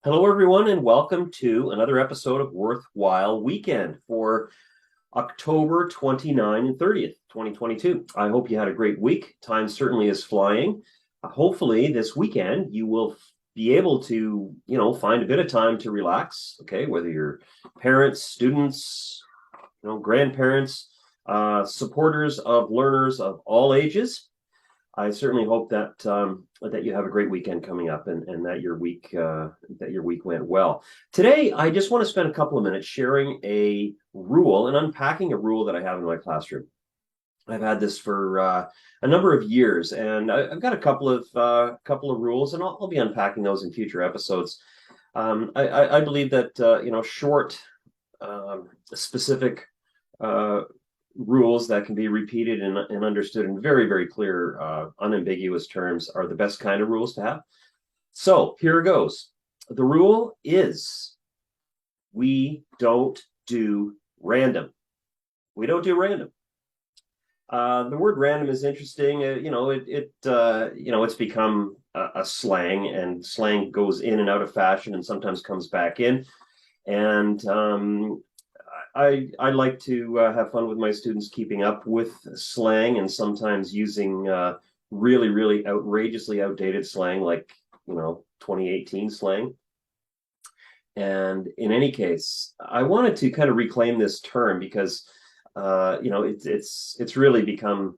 Hello, everyone, and welcome to another episode of Worthwhile Weekend for October 29 and 30th, 2022. I hope you had a great week. Time certainly is flying. Hopefully, this weekend you will be able to, find a bit of time to relax. Okay, whether you're parents, students, grandparents, supporters of learners of all ages. I certainly hope that you have a great weekend coming up and that your week went well. Today, I just want to spend a couple of minutes sharing a rule and unpacking a rule that I have in my classroom. I've had this for a number of years, and I've got a couple of rules, and I'll be unpacking those in future episodes. I believe that short, specific rules that can be repeated and understood in very, very clear, unambiguous terms are the best kind of rules to have. So here it goes. The rule is we don't do random. We don't do random. The word random is interesting. It's become a slang, and slang goes in and out of fashion and sometimes comes back in. And I like to have fun with my students keeping up with slang and sometimes using really, really outrageously outdated slang like, 2018 slang. And in any case, I wanted to kind of reclaim this term because, it's really become,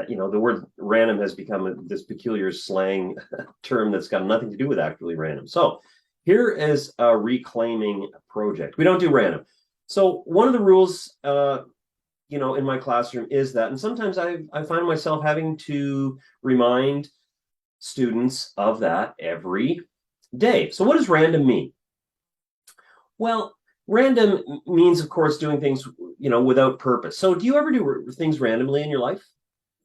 the word random has become this peculiar slang term that's got nothing to do with actually random. So here is a reclaiming project. We don't do random. So one of the rules, in my classroom is that, and sometimes I find myself having to remind students of that every day. So what does random mean? Well, random means, of course, doing things, without purpose. So do you ever do things randomly in your life?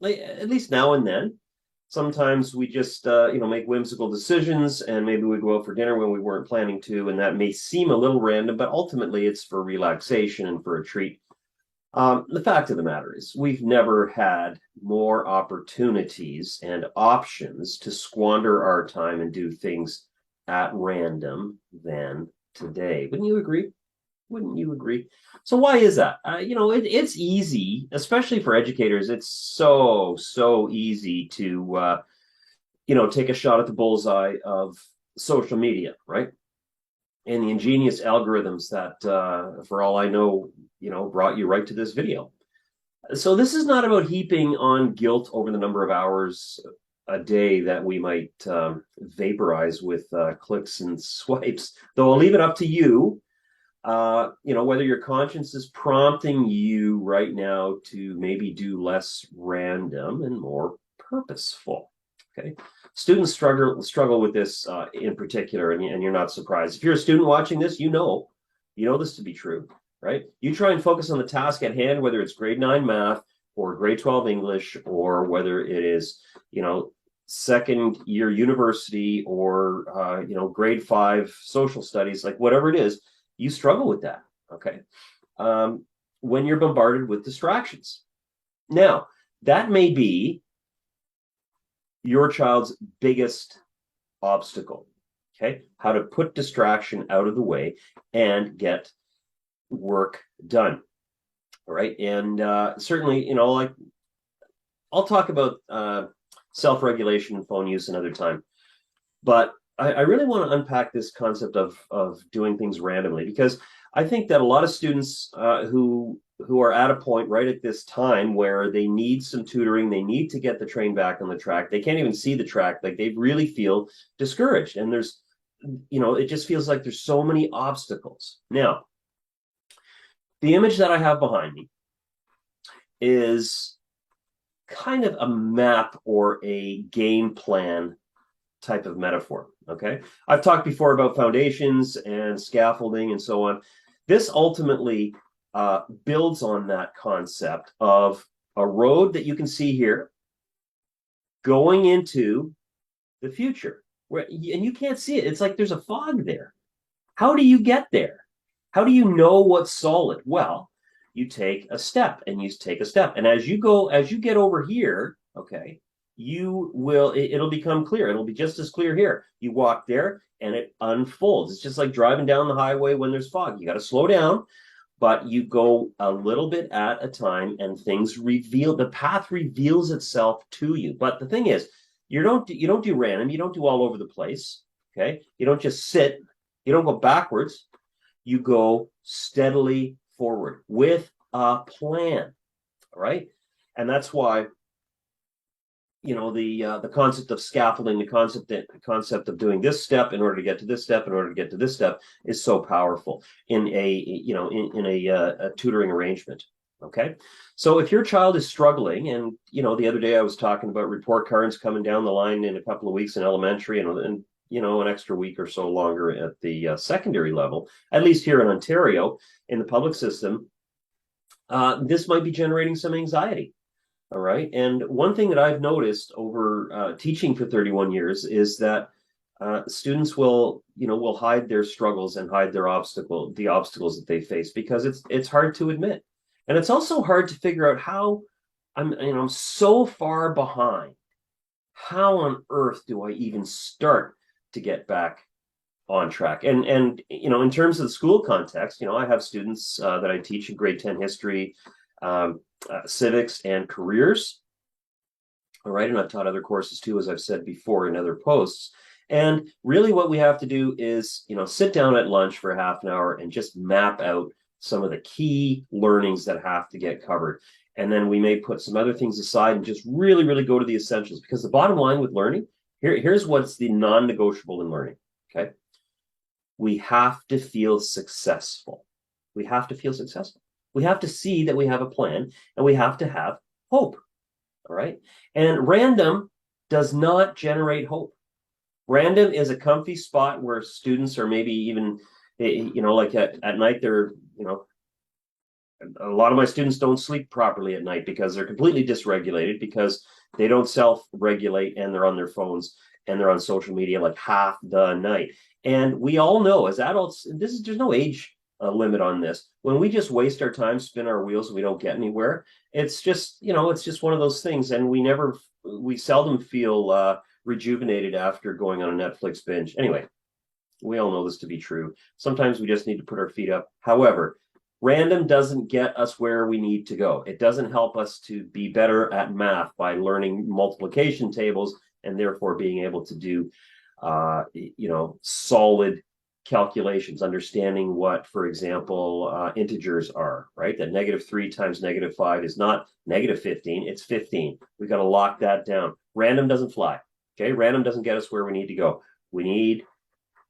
Like, at least now and then. Sometimes we just, make whimsical decisions, and maybe we go out for dinner when we weren't planning to, and that may seem a little random, but ultimately it's for relaxation and for a treat. The fact of the matter is, we've never had more opportunities and options to squander our time and do things at random than today. Wouldn't you agree? Wouldn't you agree? So why is that? It's easy, especially for educators. It's so easy to, take a shot at the bullseye of social media, right? And the ingenious algorithms that, for all I know, brought you right to this video. So this is not about heaping on guilt over the number of hours a day that we might vaporize with clicks and swipes, though I'll leave it up to you. Whether your conscience is prompting you right now to maybe do less random and more purposeful. Okay, students struggle with this in particular, and you're not surprised. If you're a student watching this, you know this to be true, right? You try and focus on the task at hand, whether it's grade 9 math or grade 12 English, or whether it is, second year university or grade 5 social studies, like whatever it is. You struggle with that, okay? When you're bombarded with distractions. Now, that may be your child's biggest obstacle, okay? How to put distraction out of the way and get work done, all right? And certainly, I'll talk about self-regulation and phone use another time, but I really want to unpack this concept of doing things randomly, because I think that a lot of students who are at a point right at this time where they need some tutoring, they need to get the train back on the track. They can't even see the track. Like, they really feel discouraged, and it just feels like there's so many obstacles. Now, the image that I have behind me is kind of a map or a game plan type of metaphor. Okay, I've talked before about foundations and scaffolding and so on. This ultimately builds on that concept of a road that you can see here going into the future, and you can't see it. It's like there's a fog there. How do you get there? How do you know what's solid? Well, you take a step and you take a step, and as you get over here, okay, it'll become clear. It'll be just as clear here. You walk there and it unfolds. It's just like driving down the highway when there's fog. You got to slow down, but you go a little bit at a time and the path reveals itself to you. But the thing is, you don't do random, you don't do all over the place. Okay. You don't just sit, you don't go backwards, you go steadily forward with a plan. All right. And that's why, the concept of scaffolding, the concept of doing this step in order to get to this step, in order to get to this step, is so powerful in a tutoring arrangement. Okay, so if your child is struggling, and the other day I was talking about report cards coming down the line in a couple of weeks in elementary, and an extra week or so longer at the secondary level, at least here in Ontario in the public system, this might be generating some anxiety. All right. And one thing that I've noticed over teaching for 31 years is that students will hide their struggles and hide the obstacles that they face, because it's hard to admit. And it's also hard to figure out how I'm so far behind. How on earth do I even start to get back on track? And in terms of the school context, I have students that I teach in grade 10 history, civics, and careers. All right. And I've taught other courses too, as I've said before in other posts. And really what we have to do is, sit down at lunch for half an hour and just map out some of the key learnings that have to get covered. And then we may put some other things aside and just really, really go to the essentials, because the bottom line with learning, here's what's the non-negotiable in learning. Okay. We have to feel successful. We have to feel successful. We have to see that we have a plan, and we have to have hope. All right. And random does not generate hope. Random is a comfy spot where students are maybe even, like at night, they're, a lot of my students don't sleep properly at night because they're completely dysregulated, because they don't self-regulate, and they're on their phones and they're on social media like half the night. And we all know as adults, there's no age limit on this. When we just waste our time, spin our wheels, and we don't get anywhere, it's just one of those things. And we seldom feel rejuvenated after going on a Netflix binge. Anyway, we all know this to be true. Sometimes we just need to put our feet up. However, random doesn't get us where we need to go. It doesn't help us to be better at math by learning multiplication tables and therefore being able to do solid calculations, understanding what, for example, integers are, right? That -3 times -5 is not -15, it's 15. We've got to lock that down. Random doesn't fly. Okay, random doesn't get us where we need to go. We need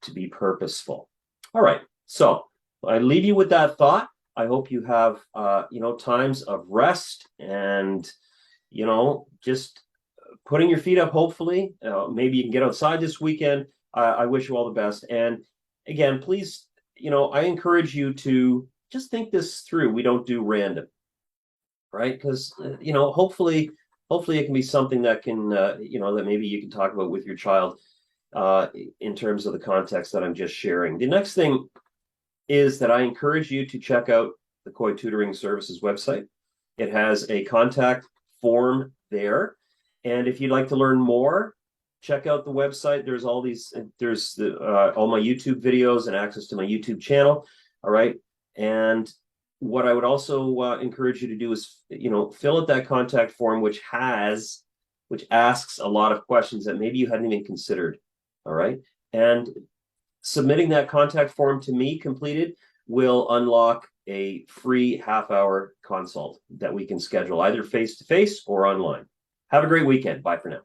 to be purposeful. All right, so I leave you with that thought. I hope you have times of rest and just putting your feet up. Hopefully, maybe you can get outside this weekend. I wish you all the best. And again, please, I encourage you to just think this through. We don't do random, right? Because hopefully it can be something that can that maybe you can talk about with your child in terms of the context that I'm just sharing. The next thing is that I encourage you to check out the Coy Tutoring Services website. It has a contact form there, and if you'd like to learn more, check out the website. There's all my YouTube videos and access to my YouTube channel. All right. And what I would also encourage you to do is, fill out that contact form, which asks a lot of questions that maybe you hadn't even considered. All right. And submitting that contact form to me completed will unlock a free half-hour consult that we can schedule either face-to-face or online. Have a great weekend. Bye for now.